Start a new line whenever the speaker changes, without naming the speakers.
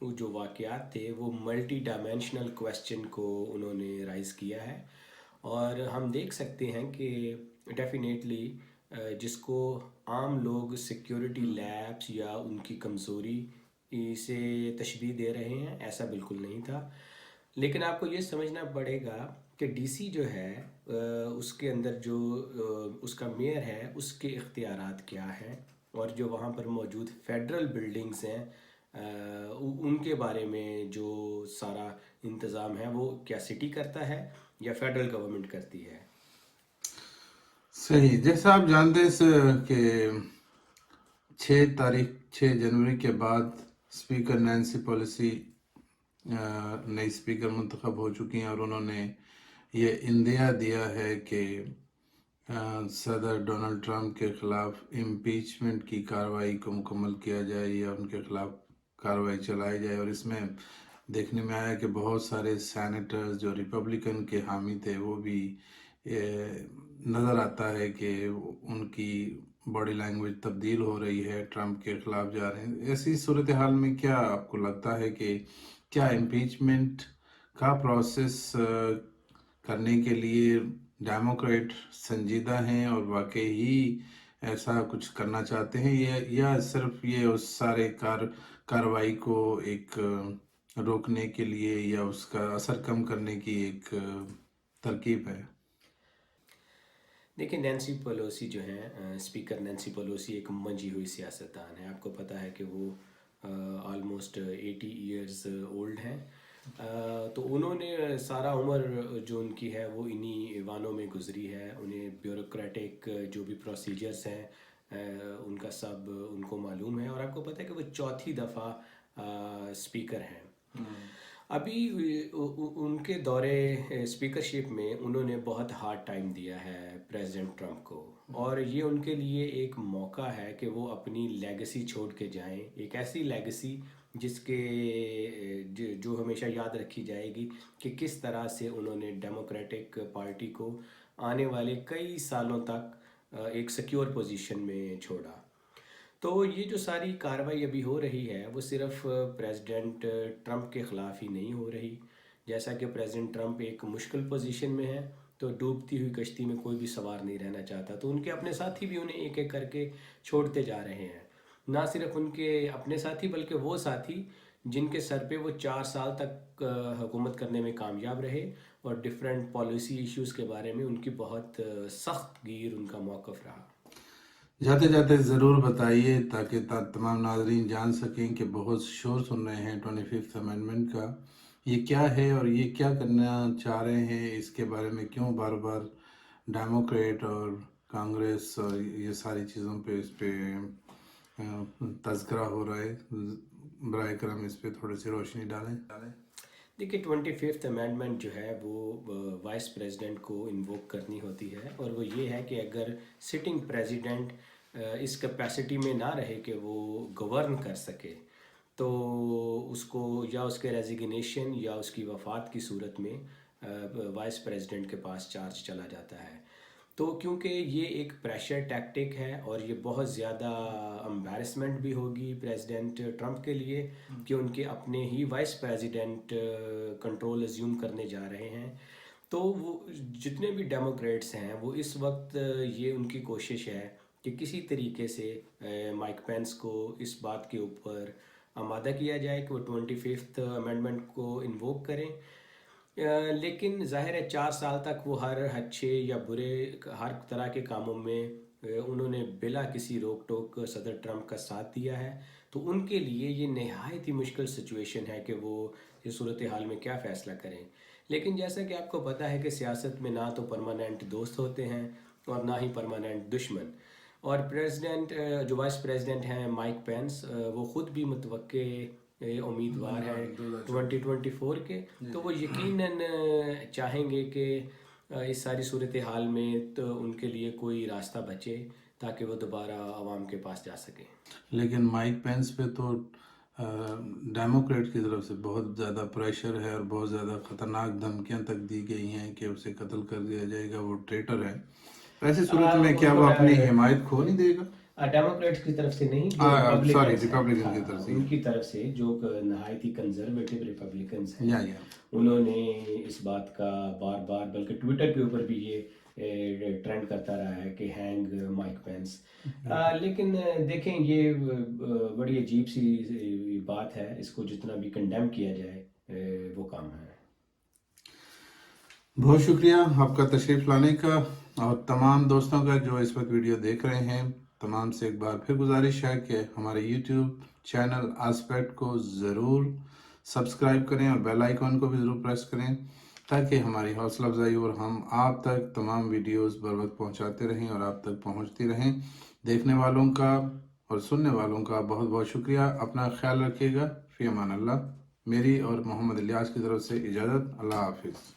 وہ جو واقعات تھے وہ ملٹی ڈائمینشنل کویسچن کو انہوں نے رائز کیا ہے، اور ہم دیکھ سکتے ہیں کہ ڈیفینیٹلی جس کو عام لوگ سیکیورٹی لیبس یا ان کی کمزوری سے تشبیہ دے رہے ہیں، ایسا بالکل نہیں تھا. لیکن آپ کو یہ سمجھنا پڑے گا کہ ڈی سی جو ہے اس کے اندر جو اس کا میئر ہے اس کے اختیارات کیا ہیں، اور جو وہاں پر موجود فیڈرل بلڈنگز ہیں ان کے بارے میں جو سارا انتظام ہے وہ کیا سٹی کرتا ہے یا فیڈرل گورنمنٹ کرتی ہے.
صحیح. جیسا آپ جانتے ہیں کہ 6 جنوری کے بعد اسپیکر نینسی پیلوسی نئی اسپیکر منتخب ہو چکی ہیں، اور انہوں نے یہ اندیا دیا ہے کہ صدر ڈونلڈ ٹرمپ کے خلاف امپیچمنٹ کی کارروائی کو مکمل کیا جائے یا ان کے خلاف کارروائی چلائی جائے. اور اس میں دیکھنے میں آیا کہ بہت سارے سینیٹرز جو ریپبلکن کے حامی تھے وہ بھی نظر آتا ہے کہ ان کی باڈی لینگویج تبدیل ہو رہی ہے، ٹرمپ کے خلاف جا رہے ہیں. ایسی صورتحال میں کیا آپ کو لگتا ہے کہ کیا امپیچمنٹ کا پروسیس کرنے کے لیے ڈیموکریٹ سنجیدہ ہیں اور واقعی ہی ایسا کچھ کرنا چاہتے ہیں، یا صرف یہ اس سارے کارروائی کو ایک روکنے کے لیے یا اس کا اثر کم کرنے کی ایک ترکیب ہے؟
دیکھیں، نینسی پیلوسی جو ہیں اسپیکر نینسی پیلوسی ایک منجھی ہوئی سیاستدان ہے. آپ کو پتہ ہے کہ وہ آلموسٹ 80 ایئرز اولڈ ہیں. تو انہوں نے سارا عمر جو ان کی ہے وہ انہی ایوانوں میں گزری ہے. انہیں بیوروکریٹک جو بھی پروسیجرز ہیں ان کا سب ان کو معلوم ہے، اور آپ کو پتہ ہے کہ وہ چوتھی دفعہ اسپیکر ہیں. ابھی ان کے دورے اسپیکرشپ میں انہوں نے بہت ہارڈ ٹائم دیا ہے پریزیڈنٹ ٹرمپ کو، اور یہ ان کے لیے ایک موقع ہے کہ وہ اپنی لیگسی چھوڑ کے جائیں، ایک ایسی لیگسی جس کے جو ہمیشہ یاد رکھی جائے گی کہ کس طرح سے انہوں نے ڈیموکریٹک پارٹی کو آنے والے کئی سالوں تک ایک سیکیور پوزیشن میں چھوڑا. تو یہ جو ساری کارروائی ابھی ہو رہی ہے وہ صرف پریزیڈنٹ ٹرمپ کے خلاف ہی نہیں ہو رہی. جیسا کہ پریزیڈنٹ ٹرمپ ایک مشکل پوزیشن میں ہے تو ڈوبتی ہوئی کشتی میں کوئی بھی سوار نہیں رہنا چاہتا، تو ان کے اپنے ساتھی بھی انہیں ایک ایک کر کے چھوڑتے جا رہے ہیں. نہ صرف ان کے اپنے ساتھی بلکہ وہ ساتھی جن کے سر پہ وہ 4 سال تک حکومت کرنے میں کامیاب رہے اور ڈیفرنٹ پالیسی ایشوز کے بارے میں ان کی بہت سخت گیر ان کا موقف رہا.
جاتے جاتے ضرور بتائیے تاکہ تمام ناظرین جان سکیں کہ بہت شور سن رہے ہیں 25th امینڈمنٹ کا، یہ کیا ہے اور یہ کیا کرنا چاہ رہے ہیں، اس کے بارے میں کیوں بار بار ڈیموکریٹ اور کانگریس اور یہ ساری چیزوں پہ اس پہ تذکرہ ہو رہا ہے. براہ کرم اس پہ تھوڑی سی روشنی ڈالیں.
دیکھیے 25th امینڈمنٹ جو ہے وہ وائس پریزیڈنٹ کو انووک کرنی ہوتی ہے، اور وہ یہ ہے کہ اگر سٹنگ پریزیڈنٹ اس کیپیسٹی میں نہ رہے کہ وہ گورن کر سکے تو اس کو یا اس کے ریزیگنیشن یا اس کی وفات کی صورت میں وائس پریزیڈنٹ کے پاس چارج چلا جاتا ہے. تو کیونکہ یہ ایک پریشر ٹیکٹک ہے اور یہ بہت زیادہ امبیرسمنٹ بھی ہوگی پریزیڈنٹ ٹرمپ کے لیے کہ ان کے اپنے ہی وائس پریزیڈنٹ کنٹرول ازیوم کرنے جا رہے ہیں، تو وہ جتنے بھی ڈیموکریٹس ہیں وہ اس وقت یہ ان کی کوشش ہے کہ کسی طریقے سے مائک پینس کو اس بات کے اوپر آمادہ کیا جائے کہ وہ 25th امینڈمنٹ کو انووک کریں. لیکن ظاہر ہے 4 سال تک وہ ہر اچھے یا برے ہر طرح کے کاموں میں انہوں نے بلا کسی روک ٹوک صدر ٹرمپ کا ساتھ دیا ہے، تو ان کے لیے یہ نہایت ہی مشکل سچویشن ہے کہ وہ اس صورتحال میں کیا فیصلہ کریں. لیکن جیسا کہ آپ کو پتہ ہے کہ سیاست میں نہ تو پرماننٹ دوست ہوتے ہیں اور نہ ہی پرماننٹ دشمن، اور پریزیڈنٹ جو وائس پریزیڈنٹ ہیں مائک پینس وہ خود بھی متوقع امیدوار ہیں 2024 کے، تو وہ یقیناً چاہیں گے کہ اس ساری صورتحال میں تو ان کے لیے کوئی راستہ بچے تاکہ وہ دوبارہ عوام کے پاس جا سکیں.
لیکن مائک پینس پہ تو ڈیموکریٹ کی طرف سے بہت زیادہ پریشر ہے اور بہت زیادہ خطرناک دھمکیاں تک دی گئی ہیں کہ اسے قتل کر دیا جائے گا، وہ ٹریٹر ہے. ایسی صورت میں کیا وہ اپنی حمایت کھو نہیں دے گا؟
ڈیموکریٹس کی طرف سے نہیں، جو
سوری
ریپبلکنس
ریپبلکن کی طرف سے
ان کی طرف سے، جو نہایت ہی کنزرویٹو ریپبلکنس ہیں،
یا
انہوں نے اس بات کا بار بار، بلکہ ٹویٹر کے اوپر بھی یہ ٹرینڈ کرتا رہا ہے کہ ہینگ مائک پینس. لیکن دیکھیں یہ بڑی عجیب سی بات ہے، اس کو جتنا بھی کنڈیم کیا جائے وہ کام ہے.
بہت شکریہ آپ کا تشریف لانے کا، اور تمام دوستوں کا جو اس وقت ویڈیو دیکھ رہے ہیں، تمام سے ایک بار پھر گزارش ہے کہ ہمارے یوٹیوب چینل آسپیکٹ کو ضرور سبسکرائب کریں اور بیل آئیکن کو بھی ضرور پریس کریں، تاکہ ہماری حوصلہ افزائی اور ہم آپ تک تمام ویڈیوز بر وقت پہنچاتے رہیں اور آپ تک پہنچتی رہیں. دیکھنے والوں کا اور سننے والوں کا بہت بہت شکریہ. اپنا خیال رکھیے گا. فی امان اللہ. میری اور محمد الیاس کی طرف سے اجازت. اللہ حافظ.